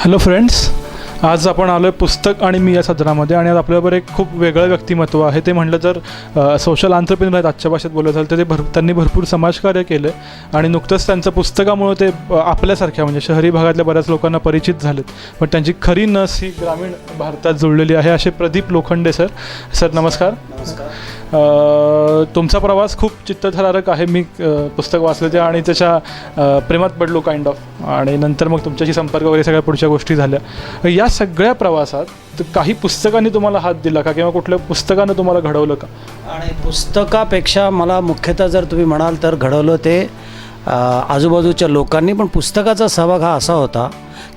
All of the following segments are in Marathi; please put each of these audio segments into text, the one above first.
हॅलो फ्रेंड्स, आज आपण आलो आहे पुस्तक आणि मी या सदरामध्ये. आणि आज आपल्याबरोबर एक खूप वेगळं व्यक्तिमत्व आहे. ते म्हटलं तर सोशल आंतरप्रेन्योर आहेत. आजच्या भाषेत बोलत झालं तर त्यांनी भरपूर समाजकार्य केलं आहे आणि नुकतंच त्यांचं पुस्तकामुळे ते आपल्यासारख्या म्हणजे शहरी भागातल्या बऱ्याच लोकांना परिचित झालेत. पण त्यांची खरी नस ही ग्रामीण भारतात जुळलेली आहे. असे प्रदीप लोखंडे सर. सर नमस्कार. तुमचा प्रवास खूप चित्तथरारक आहे. मी पुस्तक वाचलं ते आणि त्याच्या प्रेमात पडलो काइंड ऑफ. आणि नंतर मग तुमच्याशी संपर्क वगैरे सगळ्या पुढच्या गोष्टी झाल्या. या सगळ्या प्रवासात काही पुस्तकांनी तुम्हाला हात दिला का, किंवा कुठल्या पुस्तकानं तुम्हाला घडवलं का? आणि पुस्तकापेक्षा मला मुख्यतः जर तुम्ही म्हणाल तर घडवलं ते आजूबाजूच्या लोकांनी. पण पुस्तकाचा सहभाग हा असा होता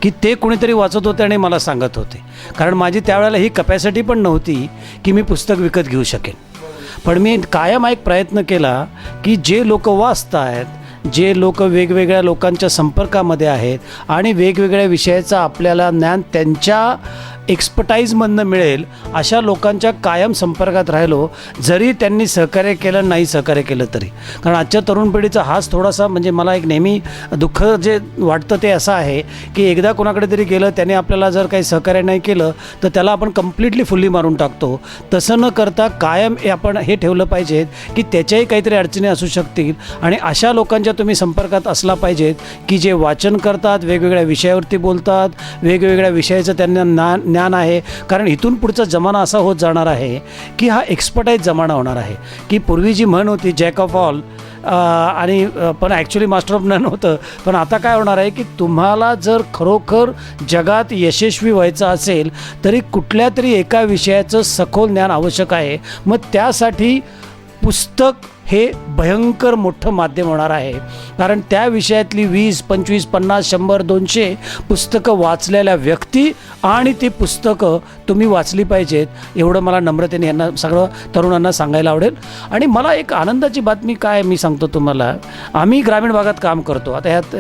की ते कोणीतरी वाचत होते आणि मला सांगत होते. कारण माझी त्यावेळेला ही कपॅसिटी पण नव्हती की मी पुस्तक विकत घेऊ शकेन. पण मी कायम एक प्रयत्न केला की जे लोक वाचत आहेत, जे लोक वेगवेगळ्या लोकांच्या संपर्कामध्ये आहेत आणि वेगवेगळ्या विषयाचं आपल्याला ज्ञान त्यांच्या एक्सपर्टाईजमधनं मिळेल अशा लोकांच्या कायम संपर्कात राहिलो, जरी त्यांनी सहकार्य केलं नाही सहकार्य केलं तरी. कारण आजच्या तरुण पिढीचा हाच थोडासा म्हणजे मला एक नेहमी दुःख जे वाटतं ते असं आहे की एकदा कोणाकडे तरी गेलं, त्याने आपल्याला जर काही सहकार्य नाही केलं तर त्याला आपण कम्प्लिटली फुल्ली मारून टाकतो. तसं न करता कायम आपण हे ठेवलं पाहिजेत की त्याच्याही काहीतरी अडचणी असू शकतील आणि अशा लोकांच्या तुम्ही संपर्कात असला पाहिजेत की जे वाचन करतात, वेगवेगळ्या विषयावरती बोलतात, वेगवेगळ्या विषयाचं त्यांना ज्ञान आहे. कारण इथून पुढचा जमाना असा होत जाणार आहे की हा एक्सपर्टाईज जमाना होणार आहे. की पूर्वी जी म्हण होती जॅक ऑफ ऑल आणि पण ॲक्च्युली मास्टर ऑफ नन होतं. पण आता काय होणार आहे की तुम्हाला जर खरोखर जगात यशस्वी व्हायचं असेल तरी कुठल्या तरी एका विषयाचं सखोल ज्ञान आवश्यक आहे. मग त्यासाठी पुस्तक हे भयंकर मोठं माध्यम होणार आहे. कारण त्या विषयातली 20, 25, 50, 100, 200 पुस्तकं वाचलेल्या व्यक्ती आणि ती पुस्तकं तुम्ही वाचली पाहिजेत, एवढं मला नम्रतेने यांना सगळं तरुणांना सांगायला आवडेल. आणि मला एक आनंदाची बातमी काय मी सांगतो तुम्हाला. आम्ही ग्रामीण भागात काम करतो. आता ह्यात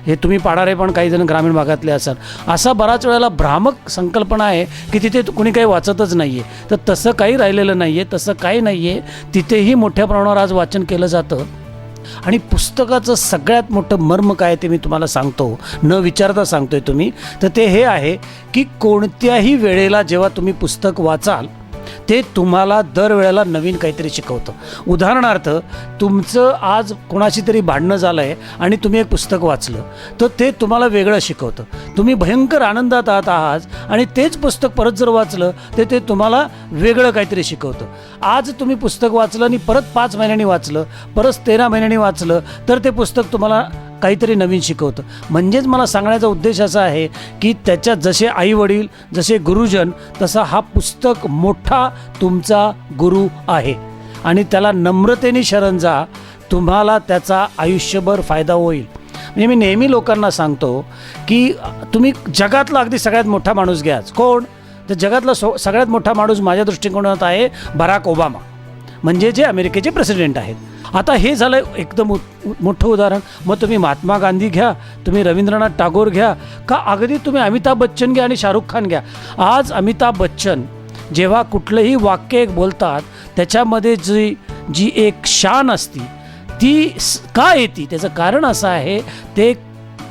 हे तुम्ही पाडारे पण काही जण ग्रामीण भागातले असाल. असा बराच वेळेला भ्रामक संकल्पना आहे की तिथे कुणी काही वाचतच नाही आहे. तर तसं काही राहिलेलं नाही आहे, तसं काही नाही आहे. तिथेही मोठ्या प्रमाणावर आज वाचन केलं जातं. आणि पुस्तकाचं सगळ्यात मोठं मर्म काय ते मी तुम्हाला सांगतो, न विचारता सांगतोय तुम्ही, तर ते हे आहे की कोणत्याही वेळेला जेव्हा तुम्ही पुस्तक वाचाल ते तुम्हाला दरवेळेला नवीन काहीतरी शिकवतं. उदाहरणार्थ तुमचं आज कोणाशी तरी भांडणं झालं आहे आणि तुम्ही एक पुस्तक वाचलं तर ते तुम्हाला वेगळं शिकवतं. तुम्ही भयंकर आनंदात आहात आज आणि तेच पुस्तक परत जर वाचलं तर ते तुम्हाला वेगळं काहीतरी शिकवतं. आज तुम्ही पुस्तक वाचलं आणि परत 5 महिन्यांनी वाचलं, परत 13 महिन्यांनी वाचलं तर ते पुस्तक तुम्हाला काहीतरी नवीन शिकवतं. म्हणजेच मला सांगण्याचा उद्देश असा आहे की त्याच्यात जसे आईवडील, जसे गुरुजन, तसा हा पुस्तक मोठा तुमचा गुरु आहे. आणि त्याला नम्रतेने शरण जा, तुम्हाला त्याचा आयुष्यभर फायदा होईल. म्हणजे मी नेहमी लोकांना सांगतो की तुम्ही जगातला अगदी सगळ्यात मोठा माणूस घ्याच. कोण? तर जगातला सगळ्यात मोठा माणूस माझ्या दृष्टिकोनात आहे बराक ओबामा, म्हणजे जे अमेरिकेचे प्रेसिडेंट आहेत. आता हे झालं एकदम मोठं उदाहरण. मग तुम्ही महात्मा गांधी घ्या, तुम्ही रवींद्रनाथ टागोर घ्या, का अगदी तुम्ही अमिताभ बच्चन घ्या आणि शाहरुख खान घ्या. आज अमिताभ बच्चन जेव्हा कुठलंही वाक्य एक बोलतात त्याच्यामध्ये जी एक शान असती ती का येते, त्याचं कारण असं आहे ते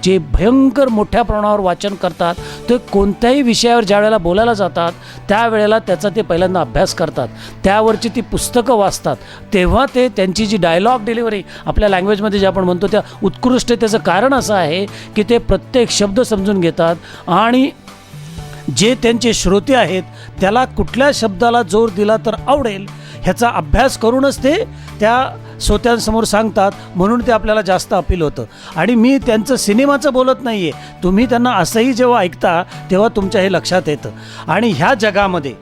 जे भयंकर मोठ्या प्रमाणावर वाचन करतात ते कोणत्याही विषयावर ज्या वेळेला बोलायला जातात त्यावेळेला त्याचा ते पहिल्यांदा अभ्यास करतात, त्यावरची ती पुस्तकं वाचतात, तेव्हा ते त्यांची जी डायलॉग डिलिव्हरी आपल्या लँग्वेजमध्ये जे आपण म्हणतो त्या उत्कृष्टतेचं कारण असं आहे की ते प्रत्येक शब्द समजून घेतात आणि जे त्यांचे श्रोते आहेत त्याला कुठल्या शब्दाला जोर दिला तर आवडेल ह्याचा अभ्यास करूनच ते त्या श्रोत्यांसमोर सांगतात. म्हणून ते आपल्याला जास्त अपील होतं. आणि मी त्यांचं सिनेमाचं बोलत नाही आहे, तुम्ही त्यांना असंही जेव्हा ऐकता तेव्हा तुमच्या हे लक्षात येतं. आणि ह्या जगामध्ये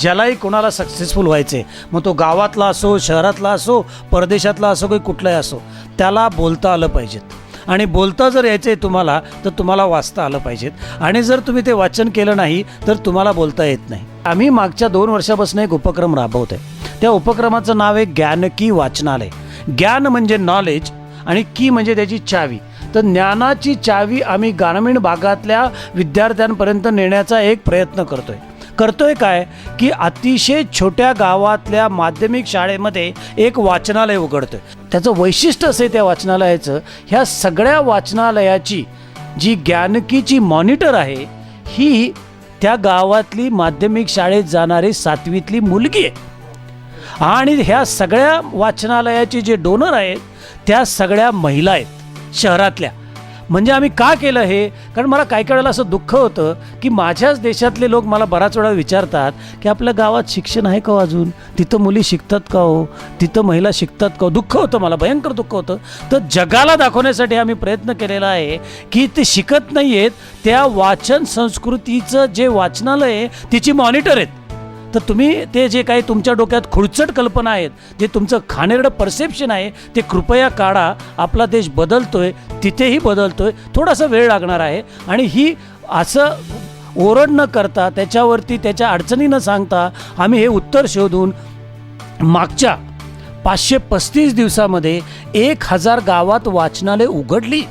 ज्यालाही कोणाला सक्सेसफुल व्हायचे, मग तो गावातला असो, शहरातला असो, परदेशातला असो, काही कुठलाही असो, त्याला बोलता आलं पाहिजेत. आणि बोलता जर यायचं आहे तुम्हाला तर तुम्हाला वाचता आलं पाहिजेत. आणि जर तुम्ही ते वाचन केलं नाही तर तुम्हाला बोलता येत नाही. आम्ही मागच्या 2 वर्षापासून एक उपक्रम राबवतो आहे. त्या उपक्रमाचं नाव आहे ज्ञानकी वाचनालय. ज्ञान म्हणजे नॉलेज आणि की म्हणजे त्याची चावी. तर ज्ञानाची चावी आम्ही ग्रामीण भागातल्या विद्यार्थ्यांपर्यंत नेण्याचा एक प्रयत्न करतोय काय की अतिशय छोट्या गावातल्या माध्यमिक शाळेमध्ये एक वाचनालय उघडतोय. त्याचं वैशिष्ट्य असं आहे त्या वाचनालयाचं, ह्या सगळ्या वाचनालयाची जी ज्ञानकीची मॉनिटर आहे ही त्या गावातली माध्यमिक शाळेत जाणारी 7वीतली मुलगी आहे आणि ह्या सगळ्या वाचनालयाचे जे डोनर आहेत त्या सगळ्या महिला आहेत शहरातल्या. म्हणजे आम्ही का केलं हे, कारण मला काही वेळेला असं दुःख होतं की माझ्याच देशातले लोक मला बराच वेळा विचारतात की आपल्या गावात शिक्षण आहे का अजून, तिथं मुली शिकतात का हो, तिथं महिला शिकतात का. दुःख होतं मला, भयंकर दुःख होतं. तर जगाला दाखवण्यासाठी आम्ही प्रयत्न केलेला आहे की ते शिकत नाही आहेत, त्या वाचन संस्कृतीचं जे वाचनालय आहे तिची मॉनिटर आहेत. तर तुम्ही ते जे काही तुमच्या डोक्यात खुळचट कल्पना आहेत, जे तुमचं घाणेरडं परसेप्शन आहे ते कृपया काढा. आपला देश बदलतोय, तिथेही बदलतोय, थोडासा वेळ लागणार आहे. आणि ही असं ओरड न करता, त्याच्यावरती त्याच्या अडचणी न सांगता आम्ही हे उत्तर शोधून मागच्या 535 दिवसामध्ये 1000 गावात वाचनालय उघडली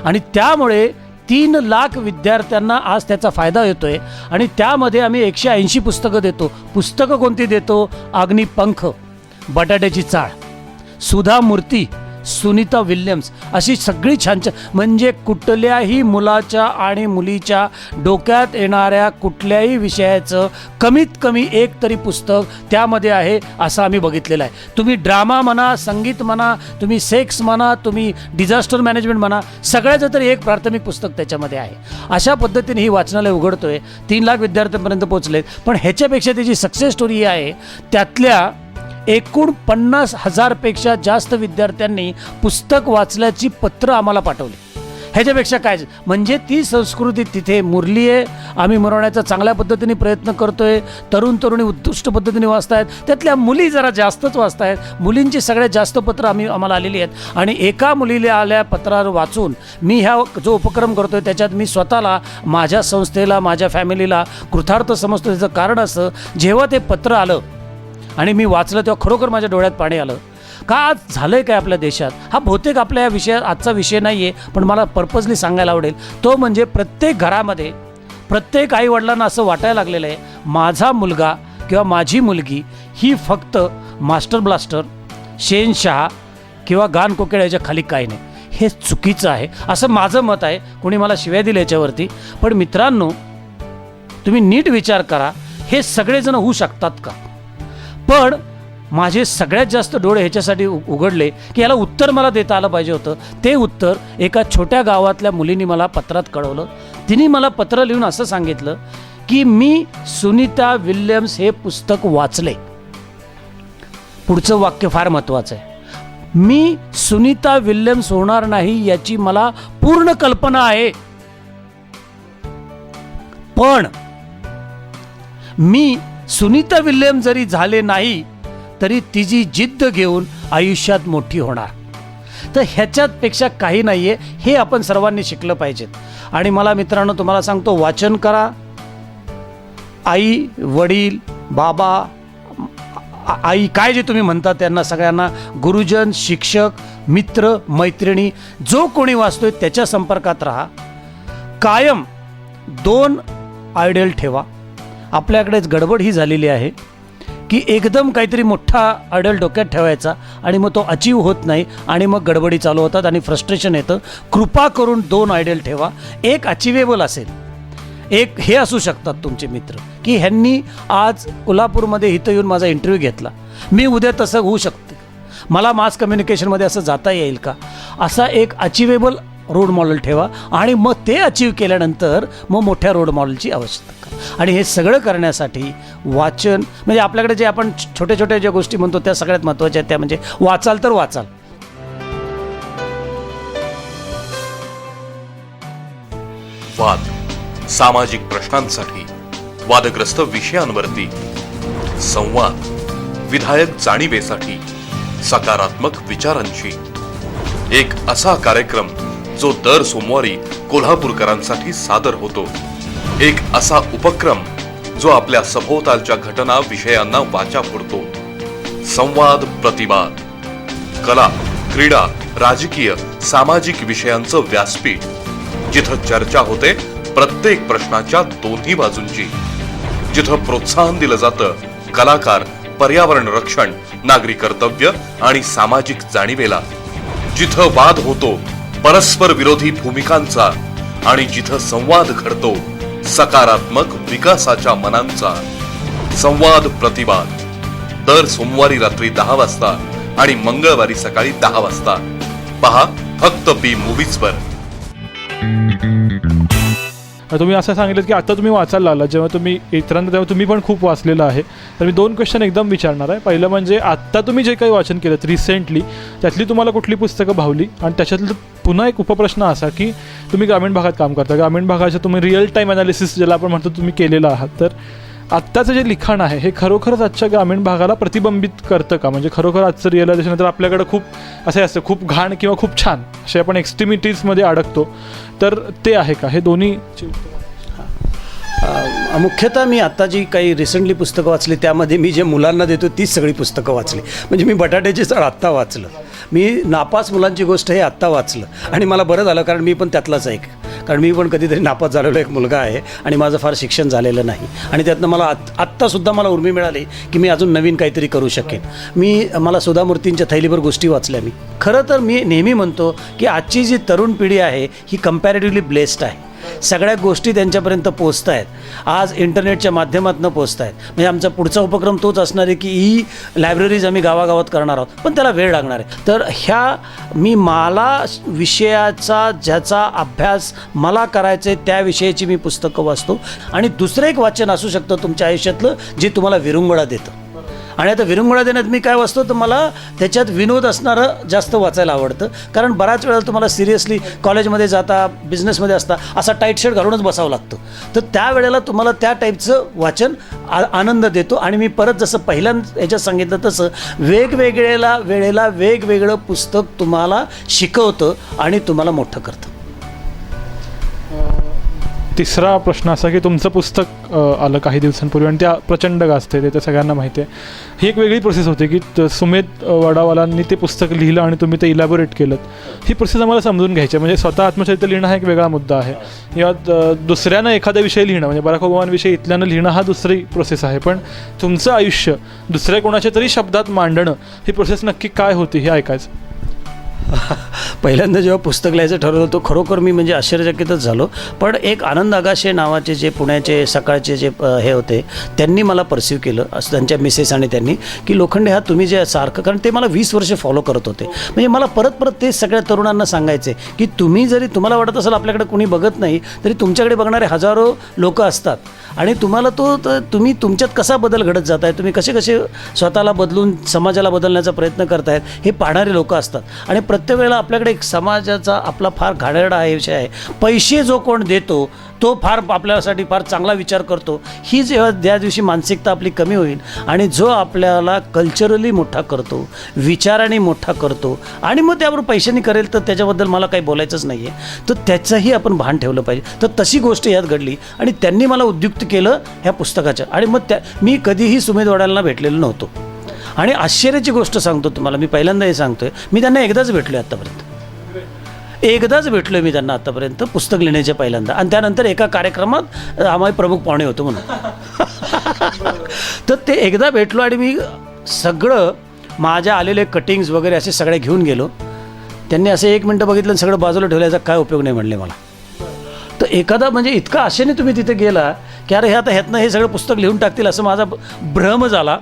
आणि त्यामुळे 3 लाख विद्यार्थ्यांना आज त्याचा फायदा होतोय. आणि त्यामध्ये आम्ही 180 पुस्तकं देतो. पुस्तकं कोणती देतो? अग्निपंख, बटाट्याची चाळ, सुधा मूर्ती, सुनीता विल्यम्स, अशी सगळी छान छान, म्हणजे कुठल्याही मुलाच्या आणि मुलीच्या डोक्यात येणाऱ्या कुठल्याही विषयाचं कमीत कमी एक तरी पुस्तक त्यामध्ये आहे असं आम्ही बघितलेलं आहे. तुम्ही ड्रामा म्हणा, संगीत म्हणा, तुम्ही सेक्स म्हणा, तुम्ही डिझास्टर मॅनेजमेंट म्हणा, सगळ्याचं तरी एक प्राथमिक पुस्तक त्याच्यामध्ये आहे. अशा पद्धतीने ही वाचनालय उघडतोय. 3 लाख विद्यार्थ्यांपर्यंत पोहोचलेत. पण ह्याच्यापेक्षा त्याची सक्सेस स्टोरी ही आहे, त्यातल्या एकूण 50,000 पेक्षा जास्त विद्यार्थ्यांनी पुस्तक वाचल्याची पत्र आम्हाला पाठवली. ह्याच्यापेक्षा काय, म्हणजे ती संस्कृती तिथे मुरली आहे. आम्ही मुरवण्याचा चांगल्या पद्धतीने प्रयत्न करतोय. तरुण तरुणी उत्कृष्ट पद्धतीने वाचतायत, त्यातल्या मुली जरा जास्तच वाचतायत. मुलींची सगळ्यात जास्त पत्र आम्हाला आलेली आहेत. आणि एका मुलीला आल्या पत्रावर वाचून मी ह्या जो उपक्रम करतोय त्याच्यात मी स्वतःला, माझ्या संस्थेला, माझ्या फॅमिलीला कृतार्थ समजतो. त्याचं कारण असं, जेव्हा ते पत्र आलं आणि मी वाचलं तेव्हा खरोखर माझ्या डोळ्यात पाणी आलं. का आज झालं आहे काय आपल्या देशात, हा बहुतेक आपल्या या विषयात आजचा विषय नाही आहे, पण मला पर्पजली सांगायला आवडेल. तो म्हणजे प्रत्येक घरामध्ये, प्रत्येक आईवडिलांना असं वाटायला लागलेलं आहे, माझा मुलगा किंवा माझी मुलगी ही फक्त मास्टर ब्लास्टर, शेनशाह किंवा गान कोकिळ याच्या खाली काही नाही. हे चुकीचं आहे असं माझं मत आहे. कोणी मला शिव्या दिल्या याच्यावरती. पण मित्रांनो, तुम्ही नीट विचार करा, हे सगळेजण होऊ शकतात का. पण माझे सगळ्यात जास्त डोळे ह्याच्यासाठी उघडले की याला उत्तर मला देता आलं पाहिजे होतं. ते उत्तर एका छोट्या गावातल्या मुलीने मला पत्रात कळवलं. तिने मला पत्र लिहून असं सांगितलं की मी सुनीता विल्यम्स हे पुस्तक वाचले. पुढचं वाक्य फार महत्त्वाचं आहे. मी सुनीता विल्यम्स होणार नाही याची मला पूर्ण कल्पना आहे, पण मी सुनीता विल्यम्स जरी झाले नाही तरी तिची जिद्द घेऊन आयुष्यात मोठी होणार. तर ह्याच्यापेक्षा काही नाही आहे. हे आपण सर्वांनी शिकलं पाहिजेत. आणि मला मित्रांनो तुम्हाला सांगतो, वाचन करा. आई वडील बाबा आई काय जे तुम्ही म्हणता त्यांना सगळ्यांना, गुरुजन, शिक्षक, मित्र मैत्रिणी, जो कोणी वाचतोय त्याच्या संपर्कात राहा. कायम 2 आयडियल ठेवा. आपल्याकडेच गडबड ही झालेली आहे की एकदम काहीतरी मोठा आयडियल डोक्यात ठेवायचा आणि मग तो अचीव होत नाही आणि मग गडबडी चालू होतात आणि फ्रस्ट्रेशन येतं. कृपा करून 2 आयडियल ठेवा. एक अचिवेबल असेल, एक हे असू शकतात तुमचे मित्र की ह्यांनी आज कोल्हापूरमध्ये इथं येऊन माझा इंटरव्ह्यू घेतला, मी उद्या तसं होऊ शकते, मला मास कम्युनिकेशनमध्ये असं जाता येईल का, असा एक अचिवेबल रोल मॉडेल ठेवा. आणि मग ते अचीव केल्यानंतर मग मोठ्या रोल मॉडेलची आवश्यकता. आणि हे सगळं करण्यासाठी वाचन, म्हणजे आपल्याकडे जे आपण छोट्या छोट्या ज्या गोष्टी म्हणतो त्या सगळ्यात महत्त्वाच्या आहेत. त्या म्हणजे वाचाल तर वाचाल. वाद, सामाजिक प्रश्नांसाठी, वादग्रस्त विषयांवरती संवाद, विधायक जाणीवेसाठी, सकारात्मक विचारांशी एक असा कार्यक्रम जो दर सोमवारी कोल्हापूरकरांसाठी सादर होतो. एक असा उपक्रम जो आपल्या सभोवतालच्या घटना विषयांना वाचा फोडतो. संवाद प्रतिवाद, कला, क्रीडा, राजकीय, सामाजिक विषयांचं व्यासपीठ, जिथं चर्चा होते प्रत्येक प्रश्नाच्या दोन्ही बाजूंची, जिथं प्रोत्साहन दिलं जातं कलाकार, पर्यावरण रक्षण, नागरी कर्तव्य आणि सामाजिक जाणीवेला, जिथं वाद होतो परस्पर विरोधी भूमिकांचा आणि जिथं संवाद घडतो सकारात्मक विकासाच्या मनांचा. संवाद प्रतिवाद दर सोमवारी रात्री 10 वाजता आणि मंगळवारी सकाळी 10 वाजता पहा फक्त बी मूवीजवर. तुम्ही असं सांगितलं की आता तुम्ही वाचायला लागला, जेव्हा तुम्ही इतरांना तेव्हा तुम्ही पण खूप वाचलेलं आहे. तर मी 2 क्वेश्चन एकदम विचारणार आहे. पहिलं म्हणजे आत्ता तुम्ही जे काही वाचन केलं रिसेंटली, त्यातली तुम्हाला कुठली पुस्तकं भावली, आणि त्याच्यातलं पुन्हा एक उपप्रश्न असा की तुम्ही ग्रामीण भागात काम करता, ग्रामीण भागाचं तुम्ही रिअल टाईम ॲनालिसिस ज्याला आपण म्हणतो तुम्ही केलेलं आहात, तर आत्ताचं जे लिखाण आहे हे खरोखरच आजच्या ग्रामीण भागाला प्रतिबिंबित करतं का? म्हणजे खरोखर आजचं रिअलायझेशन तर आपल्याकडं खूप असे असतं, खूप घाण किंवा खूप छान असे आपण एक्स्ट्रीमिटीजमध्ये अडकतो, तर ते आहे का? हे दोन्ही मुख्यतः मी आत्ता जी काही रिसेंटली पुस्तकं वाचली त्यामध्ये मी जे मुलांना देतो तीच सगळी पुस्तकं वाचली. म्हणजे मी बटाट्याची चढ आत्ता वाचलं, मी नापास मुलांची गोष्ट हे आत्ता वाचलं, आणि मला बरं झालं कारण मी पण त्यातलाच एक, कारण मी पण कधीतरी नापास झालेलो एक मुलगा आहे आणि माझं फार शिक्षण झालेलं नाही, आणि त्यातनं मला आत्तासुद्धा मला उर्मी मिळाली की मी अजून नवीन काहीतरी करू शकेन. मला सुधा मूर्तींच्या थैलीभर गोष्टी वाचल्या मी. खरं तर मी नेहमी म्हणतो की आजची जी तरुण पिढी आहे ही कम्पॅरेटिव्हली ब्लेस्ड आहे. सगळ्या गोष्टी त्यांच्यापर्यंत पोचत आहेत, आज इंटरनेटच्या माध्यमातून पोचत आहेत. म्हणजे आमचा पुढचा उपक्रम तोच असणार आहे की ही लायब्ररीज आम्ही गावागावात करणार आहोत, पण त्याला वेळ लागणार आहे. तर मला विषयाचा ज्याचा अभ्यास मला करायचा आहे त्या विषयाची मी पुस्तकं वाचतो. आणि दुसरं एक वाचन असू शकतं तुमच्या आयुष्यातलं जे तुम्हाला विरंगुळा देतं. आणि आता विरंगुळा देण्यात मी काय वाचतो तर मला त्याच्यात विनोद असणारं जास्त वाचायला आवडतं. कारण बऱ्याच वेळा तुम्हाला सिरियसली कॉलेजमध्ये जाता, बिझनेसमध्ये असता, असा टाईट शर्ट घालूनच बसावं लागतं. तर त्यावेळेला तुम्हाला त्या टाईपचं वाचन आनंद देतो. आणि मी परत जसं पहिल्यांदा याच्यात सांगितलं तसं वेगवेगळ्या वेळेला वेगवेगळं पुस्तक तुम्हाला शिकवतं आणि तुम्हाला मोठं करतं. तिसरा प्रश्न असा की तुमचं पुस्तक आलं काही दिवसांपूर्वी आणि त्या प्रचंड गाजते, ते तर सगळ्यांना माहिती आहे. ही एक वेगळी प्रोसेस होती की सुमेध वडावालांनी ते पुस्तक लिहिलं आणि तुम्ही ते इलॅबोरेट केलं. ही प्रोसेस आम्हाला समजून घ्यायची. म्हणजे स्वतः आत्मचरित्र लिहिणं हा एक वेगळा मुद्दा आहे, किंवा दुसऱ्यानं एखाद्या विषयी लिहिणं, म्हणजे बराक ओबामांविषयी इथल्यानं लिहिणं हा दुसरी प्रोसेस आहे. पण तुमचं आयुष्य दुसऱ्या कोणाच्या तरी शब्दात मांडणं ही प्रोसेस नक्की काय होती हे ऐकायचं. पहिल्यांदा जेव्हा पुस्तक लिहायचं ठरवलं तो खरोखर मी म्हणजे आश्चर्यचकितच झालो. पण एक आनंद आगाशे नावाचे जे पुण्याचे सकाळचे जे हे होते त्यांनी मला परसिव्ह केलं, असं त्यांच्या मिसेस आणि त्यांनी, की लोखंडे हा तुम्ही जे सारखं, कारण ते मला 20 वर्ष फॉलो करत होते. म्हणजे मला परत परत ते सगळ्या तरुणांना सांगायचे की तुम्ही जरी तुम्हाला वाटत असेल आपल्याकडे कोणी बघत नाही तरी तुमच्याकडे बघणारे हजारो लोक असतात, आणि तुम्हाला तुम्ही तुमच्यात कसा बदल घडत जात आहे, तुम्ही कसे स्वतःला बदलून समाजाला बदलण्याचा प्रयत्न करतायत हे पाहणारे लोक असतात. आणि प्रत्येक वेळेला आपल्याकडे एक समाजाचा आपला फार घाणेरडा हा विषय आहे, पैसे जो कोण देतो तो फार आपल्यासाठी फार चांगला विचार करतो. ही जेव्हा त्या दिवशी मानसिकता आपली कमी होईल आणि जो आपल्याला कल्चरली मोठा करतो, विचाराने मोठा करतो, आणि मग त्यावर पैशाने करेल तर त्याच्याबद्दल मला काही बोलायचंच नाही आहे. तर त्याचंही आपण भान ठेवलं पाहिजे. तर तशी गोष्ट यात घडली आणि त्यांनी मला उद्युक्त केलं ह्या पुस्तकाच्या. आणि मग मी कधीही सुमेध वडालांना भेटलेलो नव्हतो. आणि आश्चर्याची गोष्ट सांगतो तुम्हाला, मी पहिल्यांदा हे सांगतोय, मी त्यांना एकदाच भेटलो आहे आत्तापर्यंत. एकदाच भेटलो आहे मी त्यांना आत्तापर्यंत पुस्तक लिहिण्याच्या पहिल्यांदा, आणि त्यानंतर एका कार्यक्रमात आम्हाला प्रमुख पाहुणे होतो म्हणून. तर ते एकदा भेटलो आणि मी सगळं माझ्या आलेले कटिंग्स वगैरे असे सगळे घेऊन गेलो. त्यांनी असे 1 मिनटं बघितलं आणि सगळं बाजूला ठेवल्याचा काय उपयोग नाही म्हणले मला. तर एखादा म्हणजे इतका आशेने तुम्ही तिथे गेला की अरे ह्यातनं हे सगळं पुस्तक लिहून टाकतील असं माझा भ्रम झाला,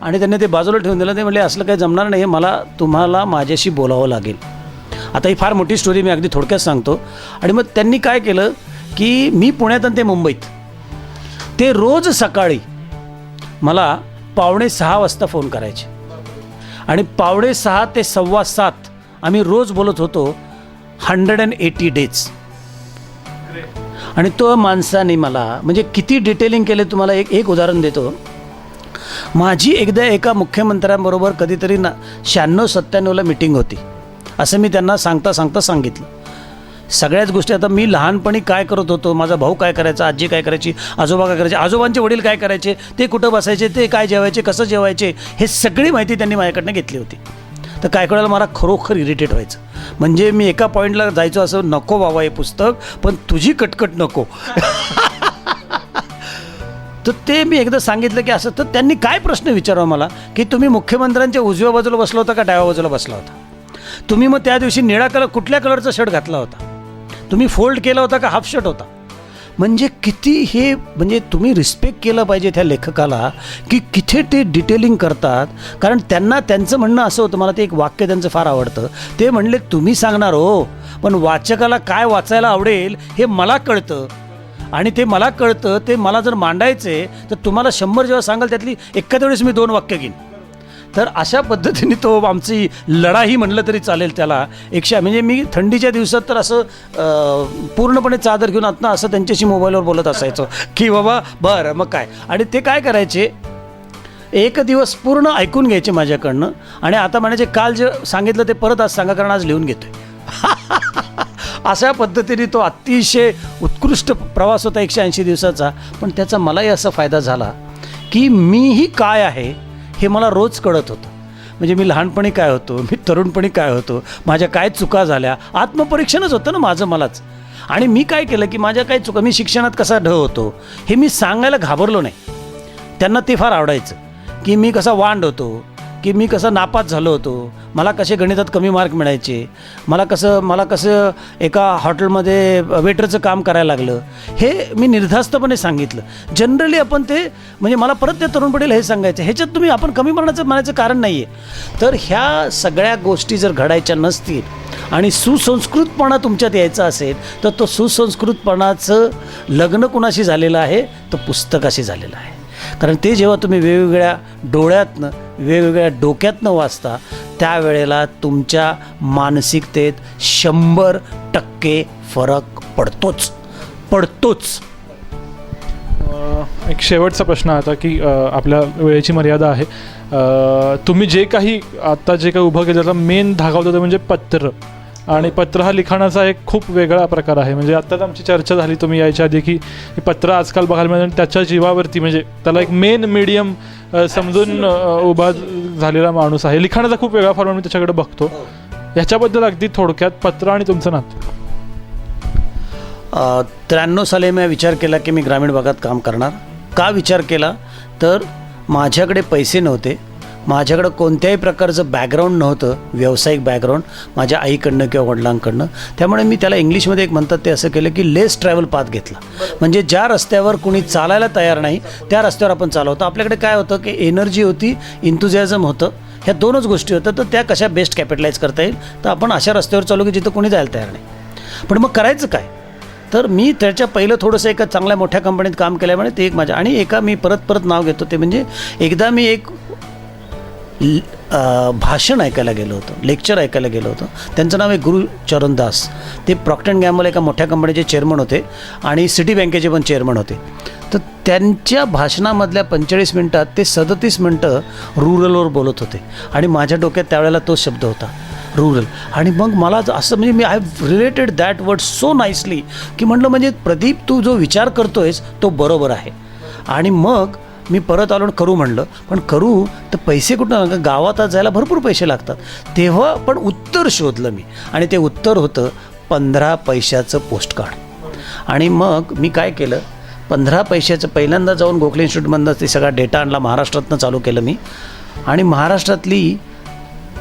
आणि त्यांनी ते बाजूला ठेवून दिलं. ते म्हणले असलं काही जमणार नाही, मला तुम्हाला माझ्याशी बोलावं लागेल. आता ही फार मोठी स्टोरी मी अगदी थोडक्यात सांगतो. आणि मग त्यांनी काय केलं की मी पुण्यात आणि ते मुंबईत, ते रोज सकाळी मला 5:45 वाजता फोन करायचे, आणि 5:45 ते 7:15 आम्ही रोज बोलत होतो 180 डेज. आणि तो माणसाने मला म्हणजे किती डिटेलिंग केले तुम्हाला एक उदाहरण देतो. माझी एकदा एका मुख्यमंत्र्यांबरोबर कधीतरी 96-97ला मिटिंग होती, असं मी त्यांना सांगता सांगितलं. सगळ्याच गोष्टी, आता मी लहानपणी काय करत होतो, माझा भाऊ काय करायचा, आजी काय करायची, आजोबा काय करायचे, आजोबांचे वडील काय करायचे, ते कुठं बसायचे, ते काय जेवायचे, कसं जेवायचे, हे सगळी माहिती त्यांनी माझ्याकडनं घेतली होती. तर काय कळलं, मला खरोखर इरिटेट व्हायचं. म्हणजे मी एका पॉईंटला जायचो असं, नको बाबा हे पुस्तक, पण तुझी कटकट नको. तर ते मी एकदा सांगितलं की असं. तर त्यांनी काय प्रश्न विचारावा मला की तुम्ही मुख्यमंत्र्यांच्या उजव्या बाजूला बसला होता का डाव्या बाजूला बसला होता, तुम्ही मग त्या दिवशी निळा कलर कुठल्या कलरचा शर्ट घातला होता, तुम्ही फोल्ड केला होता का हाफ शर्ट होता. म्हणजे किती हे, म्हणजे तुम्ही रिस्पेक्ट केलं पाहिजे त्या लेखकाला की किती ते डिटेलिंग करतात. कारण त्यांना त्यांचं म्हणणं असं होतं, मला ते एक वाक्य त्यांचं फार आवडतं. ते म्हणले तुम्ही सांगणार हो, पण वाचकाला काय वाचायला आवडेल हे मला कळतं, आणि ते मला कळतं ते मला जर मांडायचे तर तुम्हाला 100 जेव्हा सांगाल त्यातली एखाद्या वेळेस मी 2 वाक्य घेईन. तर अशा पद्धतीने तो आमची लढाई म्हणलं तरी चालेल त्याला. म्हणजे मी थंडीच्या दिवसात तर असं पूर्णपणे चादर घेऊन आतना असं त्यांच्याशी मोबाईलवर बोलत असायचो की बाबा बरं मग काय. आणि ते काय करायचे, एक दिवस पूर्ण ऐकून घ्यायचे माझ्याकडनं, आणि आता म्हणायचे काल जे सांगितलं ते परत आज सांगा कारण आज लिहून घेतोय. अशा पद्धतीने तो अतिशय उत्कृष्ट प्रवास होता 180 दिवसाचा. पण त्याचा मलाही असा फायदा झाला की मीही काय आहे हे मला रोज कळत होतं. म्हणजे मी लहानपणी काय होतो, मी तरुणपणी काय होतो, माझ्या काय चुका झाल्या, आत्मपरीक्षणच होतं ना माझं मलाच. आणि मी काय केलं की माझ्या काय चुका, मी शिक्षणात कसा ढ होतो हे मी सांगायला घाबरलो नाही. त्यांना ते फार आवडायचं की मी कसा वांड होतो, की मी कसा नापास झालो होतो, मला कसे गणितात कमी मार्क मिळायचे, मला कसं एका हॉटेलमध्ये वेटरचं काम करायला लागलं, हे मी निर्धास्तपणे सांगितलं. जनरली आपण ते, म्हणजे मला परत त्या तरुणपणीला हे सांगायचं, ह्याच्यात तुम्ही आपण कमी म्हणायचं कारण नाही आहे. तर ह्या सगळ्या गोष्टी जर घडायच्या नसतील आणि सुसंस्कृतपणा तुमच्यात यायचा असेल तर तो सुसंस्कृतपणाचं लग्न कुणाशी झालेलं आहे, तर पुस्तकाशी झालेलं आहे. कारण ते जेव्हा तुम्ही वेगवेगळ्या डोळ्यातनं, वेगवेगळ्या डोक्यातनं वाचता त्यावेळेला तुमच्या मानसिकतेत 100% फरक पडतोच. एक शेवटचा प्रश्न आता की आपल्या वेळेची मर्यादा आहे. तुम्ही जे काही उभं केलं त्याचा मेन धागा होता ते म्हणजे पत्र. आणि पत्र हा लिखाणाचा एक खूप वेगळा प्रकार आहे. म्हणजे आत्ताच आमची चर्चा झाली तुम्ही यायच्या आधी की पत्र आजकाल बघायला मिळतं, त्याच्या जीवावरती म्हणजे त्याला एक मेन मीडियम समजून उभा झालेला माणूस आहे. लिखाणाचा खूप वेगळा फॉर्मॅट मी त्याच्याकडे बघतो. ह्याच्याबद्दल अगदी थोडक्यात पत्र आणि तुमचं नातं. 93 साली मी विचार केला की मी ग्रामीण भागात काम करणार. का विचार केला तर माझ्याकडे पैसे नव्हते, माझ्याकडं कोणत्याही प्रकारचं बॅकग्राऊंड नव्हतं, व्यावसायिक बॅकग्राऊंड माझ्या आईकडनं किंवा वडिलांकडनं. त्यामुळे मी त्याला इंग्लिशमध्ये एक म्हणतात ते असं केलं की लेस ट्रॅव्हल पाथ घेतला. म्हणजे ज्या रस्त्यावर कुणी चालायला तयार नाही त्या रस्त्यावर आपण चालवतो. आपल्याकडे काय होतं की एनर्जी होती, इंथुझियाझम होतं, ह्या 2च गोष्टी होतं. तर त्या कशा बेस्ट कॅपिटलाइज करता येईल, तर आपण अशा रस्त्यावर चालू की जिथं कोणी जायला तयार नाही. पण मग करायचं काय, तर मी त्याच्या पहिलं थोडंसं एका चांगल्या मोठ्या कंपनीत काम केल्यामुळे ते एक माझ्या, आणि एका मी परत नाव घेतो ते म्हणजे एकदा मी एक भाषण ऐकायला गेलो होतो, लेक्चर ऐकायला गेलो होतो. त्यांचं नाव आहे गुरुचरण दास. ते प्रॉक्टर अँड गॅम्बल एका मोठ्या कंपनीचे चेअरमन होते आणि सिटी बँकेचे पण चेअरमन होते. तर त्यांच्या भाषणामधल्या 45 मिनटात ते 37 मिनटं रुरलवर बोलत होते. आणि माझ्या डोक्यात त्यावेळेला तो शब्द होता, रुरल. आणि मग मला असं म्हणजे मी I have related that word so nicely की म्हटलं म्हणजे प्रदीप तू जो विचार करतोयस तो बरोबर आहे. आणि मग मी परत आलो करू म्हणलं, पण करू तर पैसे कुठं, गावात जायला भरपूर पैसे लागतात. तेव्हा पण उत्तर शोधलं मी, आणि ते उत्तर होतं 15 पैशाचं पोस्टकार्ड. आणि मग मी काय केलं, 15 पैशाचं पहिल्यांदा जाऊन गोखले इन्स्टिट्यूटमधनं ते सगळा डेटा आणला, महाराष्ट्रातनं चालू केलं मी. आणि महाराष्ट्रातली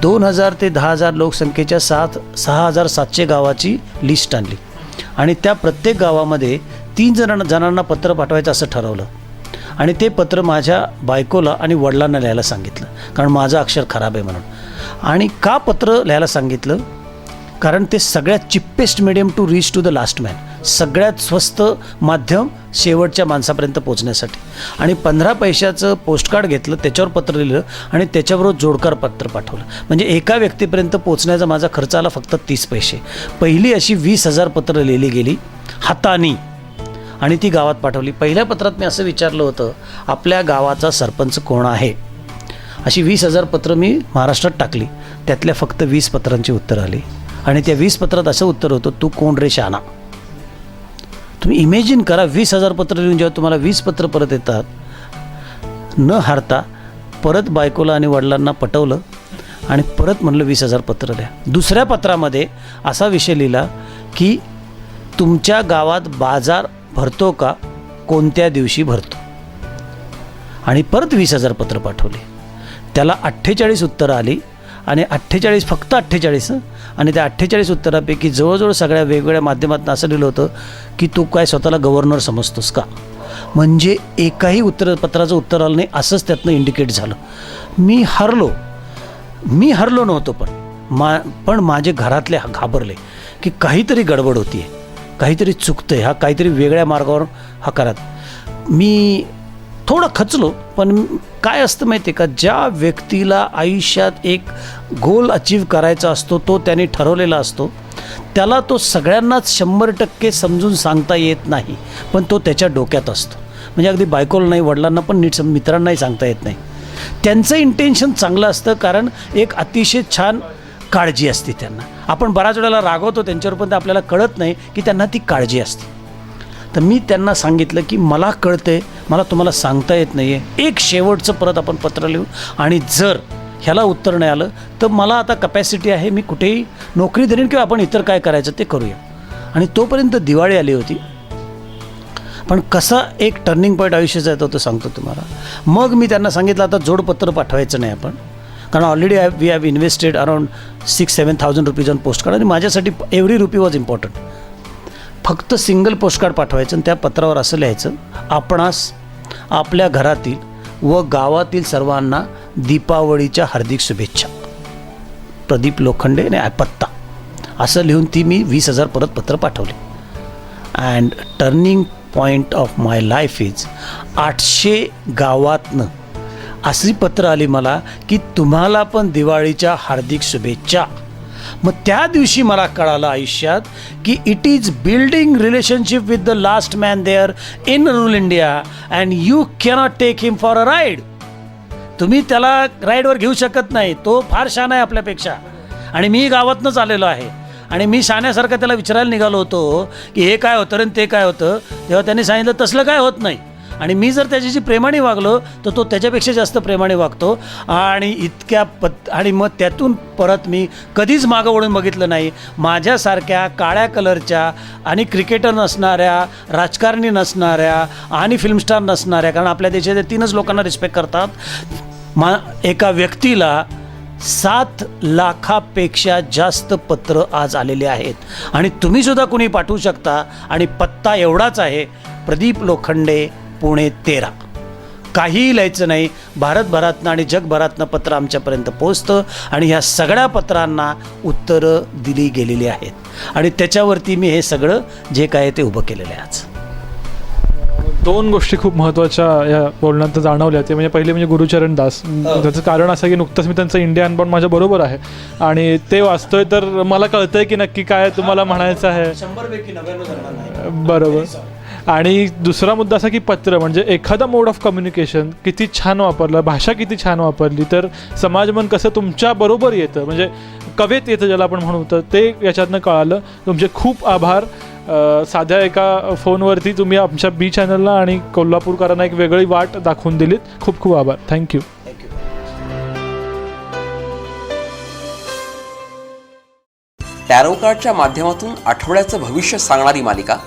2000 ते 10,000 लोकसंख्येच्या 6,700 गावाची लिस्ट आणली. आणि त्या प्रत्येक गावामध्ये 3 जणांना पत्र पाठवायचं असं ठरवलं. आणि ते पत्र माझ्या बायकोला आणि वडिलांना लिहायला सांगितलं, कारण माझं अक्षर खराब आहे म्हणून. आणि का पत्र लिहायला सांगितलं, कारण ते सगळ्यात cheapest medium to reach to the last man, सगळ्यात स्वस्त माध्यम शेवटच्या माणसापर्यंत पोचण्यासाठी. आणि 15 पैशाचं पोस्टकार्ड घेतलं, त्याच्यावर पत्र लिहिलं आणि त्याच्याबरोबर जोडकार पत्र पाठवलं. म्हणजे एका व्यक्तीपर्यंत पोचण्याचा माझा खर्च आला फक्त 30 पैसे. पहिली अशी 20,000 पत्र लिहिली गेली हातानी आणि ती गावात पाठवली. पहिल्या पत्रात मी असं विचारलं होतं, आपल्या गावाचा सरपंच कोण आहे. अशी 20,000 पत्रं मी महाराष्ट्रात टाकली. त्यातल्या फक्त 20 पत्रांची उत्तरं आली. आणि त्या 20 पत्रात असं उत्तर होतं, तू कोण रे शाना. तुम्ही इमॅजिन करा, 20,000 पत्र लिहून जेव्हा तुम्हाला 20 पत्र परत येतात, न हारता परत बायकोला आणि वडिलांना पटवलं आणि परत म्हणलं 20,000 पत्र द्या. दुसऱ्या पत्रामध्ये असा विषय लिहिला की तुमच्या गावात बाजार भरतो का, कोणत्या दिवशी भरतो. आणि परत 20,000 पत्र पाठवले. त्याला 48 उत्तरं आली आणि 48 फक्त 48 आणि त्या 48 उत्तरापैकी जवळजवळ सगळ्या वेगवेगळ्या माध्यमातून असं लिहिलं होतं की तू काय स्वतःला गव्हर्नर समजतोस का. म्हणजे एकाही पत्राचं उत्तर आलं नाही असंच त्यातनं इंडिकेट झालं. मी हरलो नव्हतो, पण माझे घरातले घाबरले की काहीतरी गडबड होती आहे, काहीतरी चुकतं आहे, हा काहीतरी वेगळ्या मार्गावर हा करत. मी थोडं खचलो, पण काय असतं माहिती आहे का, ज्या व्यक्तीला आयुष्यात एक गोल अचीव करायचा असतो, तो त्याने ठरवलेला असतो, त्याला तो सगळ्यांनाच 100% समजून सांगता येत नाही, पण तो त्याच्या डोक्यात असतो. म्हणजे अगदी बायकोला नाही, वडिलांना पण नीट मित्रांनाही सांगता येत नाही. त्यांचं इंटेन्शन चांगलं असतं, कारण एक अतिशय छान काळजी असते त्यांना. आपण बऱ्याच वेळेला रागवतो त्यांच्यावर, पण ते आपल्याला कळत नाही की त्यांना ती काळजी असते. तर मी त्यांना सांगितलं की मला कळतंय, मला तुम्हाला सांगता येत नाही आहे, एक शेवटचं परत आपण पत्र लिहू, आणि जर ह्याला उत्तर नाही आलं तर मला आता कपॅसिटी आहे, मी कुठेही नोकरी देईन किंवा आपण इतर काय करायचं ते करूया. आणि तोपर्यंत दिवाळी आली होती. पण कसा एक टर्निंग पॉईंट आयुष्याचा येतो तो सांगतो तुम्हाला. मग मी त्यांना सांगितलं आता जोडपत्र पाठवायचं नाही आपण, कारण already we have invested around 6,000-7,000 rupees on postcard, आणि माझ्यासाठी एव्हरी रुपी वॉज इम्पॉर्टंट. फक्त सिंगल पोस्टकार्ड पाठवायचं आणि त्या पत्रावर असं लिहायचं, आपणास आपल्या घरातील व गावातील सर्वांना दीपावळीच्या हार्दिक शुभेच्छा, प्रदीप लोखंडे आणि पत्ता, असं लिहून ती मी 20,000 परत पत्र पाठवली. And turning point of my life is 800 गावातनं अशी पत्र आली मला की तुम्हाला पण दिवाळीच्या हार्दिक शुभेच्छा. मग त्या दिवशी मला कळालं आयुष्यात की it is building relationship with the last man there in rural India and you cannot take him for a ride. तुम्ही त्याला राईडवर घेऊ शकत नाही, तो फार शहाण आहे आपल्यापेक्षा, आणि मी गावातनंच आलेलो आहे. आणि मी शाण्यासारखं त्याला विचारायला निघालो होतो की हे काय होतं आणि ते काय होतं, तेव्हा त्यांनी सांगितलं तसलं काय होत नाही. आणि मी जर त्याच्याशी प्रेमाने वागलो तर तो त्याच्यापेक्षा जास्त प्रेमाने वागतो. आणि आणि मग त्यातून परत मी कधीच मागं वळून बघितलं नाही. माझ्यासारख्या काळ्या कलरच्या आणि क्रिकेटर नसणाऱ्या, राजकारणी नसणाऱ्या आणि फिल्मस्टार नसणाऱ्या, कारण आपल्या देशात 3च लोकांना रिस्पेक्ट करतात, एका व्यक्तीला 7 लाखापेक्षा जास्त पत्र आज आलेले आहेत. आणि तुम्हीसुद्धा कुणी पाठवू शकता, आणि पत्ता एवढाच आहे, प्रदीप लोखंडे, पुणे 13. काहीही लिहायचं नाही. भारतभरातनं आणि जगभरातनं पत्र आमच्यापर्यंत पोचतं, आणि ह्या सगळ्या पत्रांना उत्तरं दिली गेलेली आहेत, आणि त्याच्यावरती मी हे सगळं जे काय ते उभं केलेलं आहे आज. 2 गोष्टी खूप महत्त्वाच्या या बोलण्यात जाणवल्या. ते म्हणजे पहिले म्हणजे गुरुचरण दास. त्याचं कारण असं की नुकतंच मी त्यांचं इंडिया अनबाउंड माझ्या बरोबर आहे, आणि ते वाचतोय तर मला कळतंय की नक्की काय तुम्हाला म्हणायचं आहे. 100पैकी 99 बरोबर. आणि दुसरा मुद्दा असा की पत्र म्हणजे एखादा मोड ऑफ कम्युनिकेशन किती छान वापरलं, भाषा किती छान वापरली तर समाजमन कसं तुमच्या बरोबर येतं, म्हणजे कवेत येतं ज्याला आपण म्हणू, तर ते याच्यातनं कळालं. तुमचे खूप आभार. साध्या एका फोनवरती तुम्ही आमच्या बी चॅनलला आणि कोल्हापूरकरांना एक वेगळी वाट दाखवून दिलीत. खूप खूप आभार. थँक्यू. टॅरो कार्डच्या माध्यमातून आठवड्याचं भविष्य सांगणारी मालिका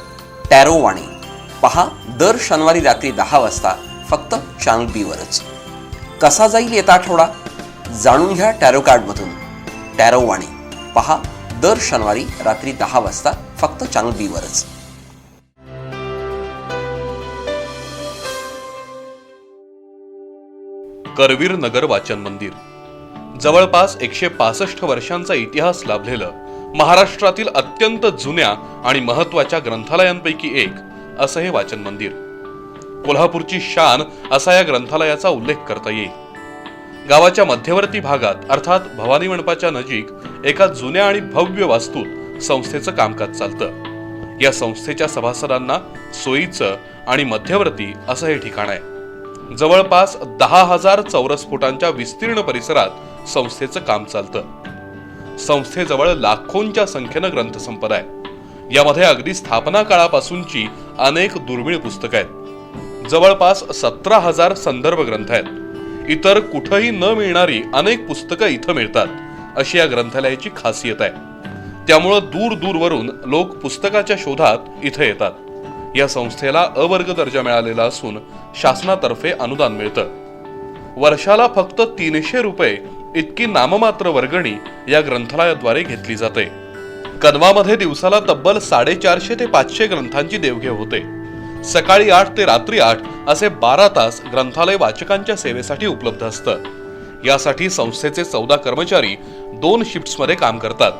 टॅरो वाणी पहा दर शनिवारी रात्री 10 वाजता फक्त चॅनल बी वरच. कसा जाईल येता आठवडा जाणून घ्या टॅरो कार्डमधून. टॅरो वाणी पहा दर शनिवारी रात्री 10 वाजता फक्त चॅनल बी वरच. करवीर नगर वाचन मंदिर जवळपास 165 वर्षांचा इतिहास लाभलेलं महाराष्ट्रातील अत्यंत जुन्या आणि महत्त्वाच्या ग्रंथालयांपैकी एक असं हे वाचन मंदिर. कोल्हापूरची शान असा या ग्रंथालयाचा उल्लेख करता येईल. गावाच्या मध्यवर्ती भागात अर्थात भवानी मंडपाच्या नजीक एका जुन्या आणि भव्य वास्तूत संस्थेचं कामकाज चालतं. या संस्थेच्या सभासदांना सोयीचं आणि मध्यवर्ती असं हे ठिकाण आहे. जवळपास 10,000 चौरस फुटांच्या विस्तीर्ण परिसरात संस्थेचं काम चालतं. संस्थेजवळ लाखोंच्या संख्येनं ग्रंथसंपदा आहे. यामध्ये अगदी स्थापना काळापासूनची अनेक दुर्मिळ पुस्तकं आहेत. जवळपास 17,000 संदर्भ ग्रंथ आहेत. इतर कुठंही न मिळणारी अनेक पुस्तकं इथं मिळतात अशी या ग्रंथालयाची खासियत आहे. त्यामुळं दूर दूरवरून लोक पुस्तकाच्या शोधात इथं येतात. या संस्थेला अवर्ग दर्जा मिळालेला असून शासनातर्फे अनुदान मिळतं. वर्षाला फक्त 300 रुपये इतकी नाममात्र वर्गणी या ग्रंथालयाद्वारे घेतली जाते. कनवामध्ये दिवसाला तब्बल 450 ते 500 ग्रंथांची देवघेव होते. सकाळी 8 ते रात्री 8 असे 12 तास ग्रंथालय वाचकांच्या सेवेसाठी उपलब्ध असतं. यासाठी संस्थेचे 14 कर्मचारी 2 शिफ्ट्समध्ये काम करतात.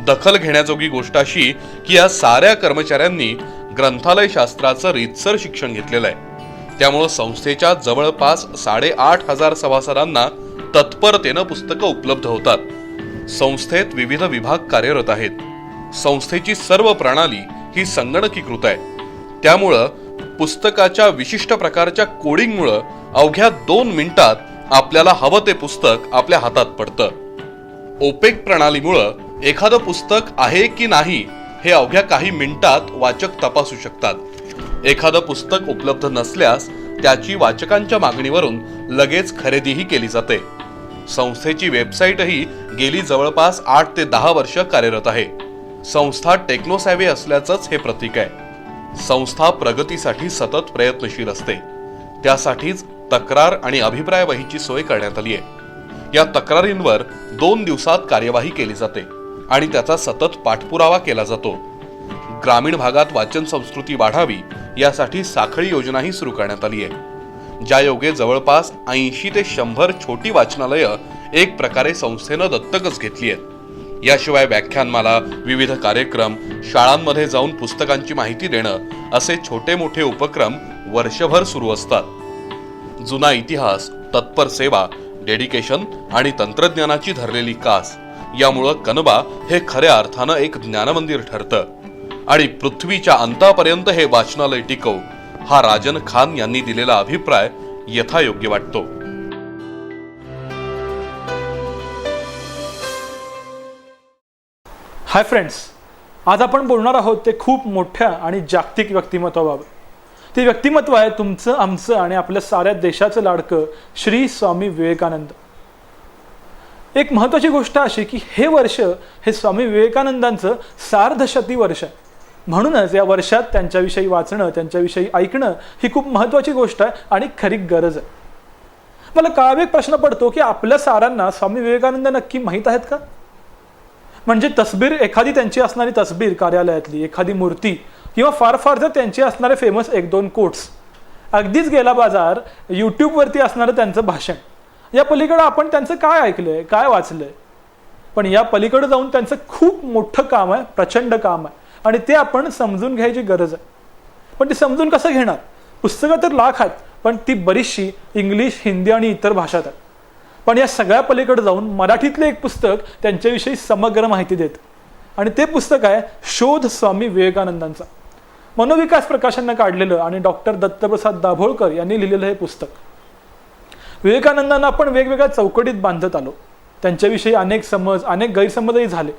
दखल घेण्याजोगी गोष्ट अशी की या साऱ्या कर्मचाऱ्यांनी ग्रंथालय शास्त्राचं रीतसर शिक्षण घेतलेलं आहे. त्यामुळं संस्थेच्या जवळपास 8,500 सभासदांना तत्परतेनं पुस्तकं उपलब्ध होतात. संस्थेत विविध विभाग कार्यरत आहेत. संस्थेची सर्व प्रणाली ही संगणकीकृत आहे. त्यामुळं पुस्तकाच्या विशिष्ट प्रकारच्या कोडिंगमुळं अवघ्या 2 मिनिटात आपल्याला हवं ते पुस्तक आपल्या हातात पडतं. ओपेक प्रणालीमुळं एखादं पुस्तक आहे की नाही हे अवघ्या काही मिनिटात वाचक तपासू शकतात. एखादं पुस्तक उपलब्ध नसल्यास त्याची वाचकांच्या मागणीवरून लगेच खरेदीही केली जाते. संस्थेची वेबसाईटही गेली जवळपास 8 ते 10 वर्ष कार्यरत आहे. संस्था टेक्नोसॅव्ही असल्याचंच हे प्रतीक आहे. संस्था प्रगतीसाठी सतत प्रयत्नशील असते. त्यासाठीच तक्रार आणि अभिप्राय वहीची सोय करण्यात आली आहे. या तक्रारींवर 2 दिवसात कार्यवाही केली जाते आणि त्याचा सतत पाठपुरावा केला जातो. ग्रामीण भागात वाचन संस्कृती वाढावी यासाठी साखळी योजनाही सुरू करण्यात आली आहे. ज्यायोगे जवळपास 80 ते 100 छोटी वाचनालयं एक प्रकारे संस्थेनं दत्तकच घेतली आहेत. याशिवाय व्याख्यानमाला, विविध कार्यक्रम, शाळांमध्ये जाऊन पुस्तकांची माहिती देणं असे छोटे मोठे उपक्रम वर्षभर सुरू असतात. जुना इतिहास, तत्पर सेवा, डेडिकेशन आणि तंत्रज्ञानाची धरलेली कास यामुळं कनबा हे खऱ्या अर्थानं एक ज्ञानमंदिर ठरतं. आणि पृथ्वीच्या अंतापर्यंत हे वाचनालय टिकवू हा राजन खान यांनी दिलेला अभिप्राय यथायोग्य वाटतो. हाय फ्रेंड्स, आज आपण बोलणार आहोत ते खूप मोठ्या आणि जागतिक व्यक्तिमत्वाबाबत. ते व्यक्तिमत्व आहे तुमचं, आमचं आणि आपल्या साऱ्या देशाचं लाडकं श्री स्वामी विवेकानंद. एक महत्त्वाची गोष्ट अशी की हे वर्ष हे स्वामी विवेकानंदांचं सार्धशती वर्ष आहे. म्हणूनच या वर्षात त्यांच्याविषयी वाचणं, त्यांच्याविषयी ऐकणं ही खूप महत्त्वाची गोष्ट आहे आणि खरी गरज आहे. मला काळ एक प्रश्न पडतो की आपल्या साऱ्यांना स्वामी विवेकानंद नक्की माहीत आहेत का? म्हणजे तसबीर, एखादी त्यांची असणारी तसबीर कार्यालयातली, एखादी मूर्ती किंवा फार फार जर त्यांची असणारे फेमस 1-2 कोट्स, अगदीच गेला बाजार यूट्यूबवरती असणारं त्यांचं भाषण, या पलीकडं आपण त्यांचं काय ऐकलंय, काय वाचलंय. पण या पलीकडे जाऊन त्यांचं खूप मोठं काम आहे, प्रचंड काम आहे आणि ते आपण समजून घ्यायची गरज आहे. पण ते समजून कसं घेणार? पुस्तकं तर लाख आहेत, पण ती बरीचशी इंग्लिश, हिंदी आणि इतर भाषात आहेत. पण या सगळ्या पलीकडे जाऊन मराठीतले एक पुस्तक त्यांच्याविषयी समग्र माहिती देतं आणि ते पुस्तक आहे शोध स्वामी विवेकानंदांचा. मनोविकास प्रकाशनानं काढलेलं आणि डॉक्टर दत्तप्रसाद दाभोळकर यांनी लिहिलेलं हे पुस्तक. विवेकानंदांना आपण वेगवेगळ्या चौकटीत बांधत आलो. त्यांच्याविषयी अनेक समज, अनेक गैरसमजही झाले.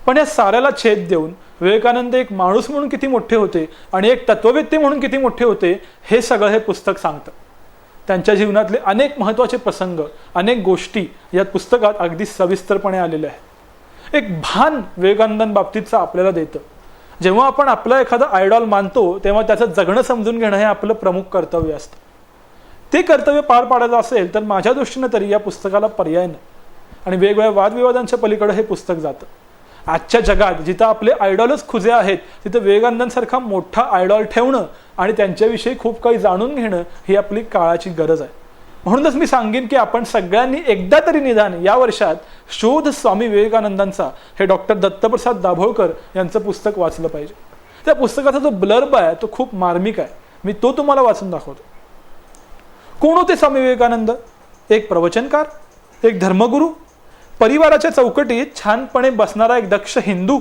पण या साऱ्याला छेद देऊन विवेकानंद एक माणूस म्हणून किती मोठे होते आणि एक तत्ववेत्ते म्हणून किती मोठे होते हे सगळं हे पुस्तक सांगतं. त्यांच्या जीवनातले अनेक महत्त्वाचे प्रसंग, अनेक गोष्टी यात पुस्तकात अगदी सविस्तरपणे आलेले आहेत. एक भान विवेकानंदांबाबतीतचं आपल्याला देतं. जेव्हा आपण आपला एखादा आयडॉल मानतो तेव्हा त्याचं जगणं समजून घेणं हे आपलं प्रमुख कर्तव्य असतं. ते कर्तव्य पार पाडायचं असेल तर माझ्या दृष्टीनं तरी या पुस्तकाला पर्याय नाही आणि वेगवेगळ्या वादविवादांच्या पलीकडे हे पुस्तक जातं. आजच्या जगात जिथं आपले आयडॉलच खुजे आहेत तिथं विवेकानंदांसारखा मोठा आयडॉल ठेवणं आणि त्यांच्याविषयी खूप काही जाणून घेणं ही आपली काळाची गरज आहे. म्हणूनच मी सांगेन की आपण सगळ्यांनी एकदा तरी निदान या वर्षात शोध स्वामी विवेकानंदांचा हे डॉक्टर दत्तप्रसाद दाभोळकर यांचं पुस्तक वाचलं पाहिजे. त्या पुस्तकाचा जो ब्लर्ब आहे तो खूप मार्मिक आहे. मी तो तुम्हाला वाचून दाखवतो. कोण होते स्वामी विवेकानंद? एक प्रवचनकार, एक धर्मगुरू, परिवाराच्या चौकटीत छानपणे बसणारा एक दक्ष हिंदू,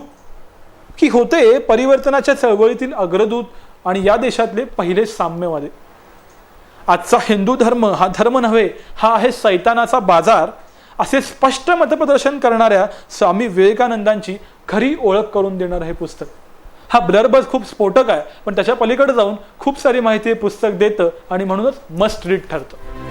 की होते परिवर्तनाच्या चळवळीतील अग्रदूत आणि या देशातले पहिले साम्यवादी. आजचा हिंदू धर्म हा धर्म नव्हे, हा आहे सैतानाचा बाजार, असे स्पष्ट मतप्रदर्शन करणाऱ्या स्वामी विवेकानंदांची खरी ओळख करून देणारं हे पुस्तक. हा ब्लर्बच खूप स्फोटक आहे, पण त्याच्या पलीकडे जाऊन खूप सारी माहिती हे पुस्तक देतं आणि म्हणूनच मस्ट रीड ठरतं.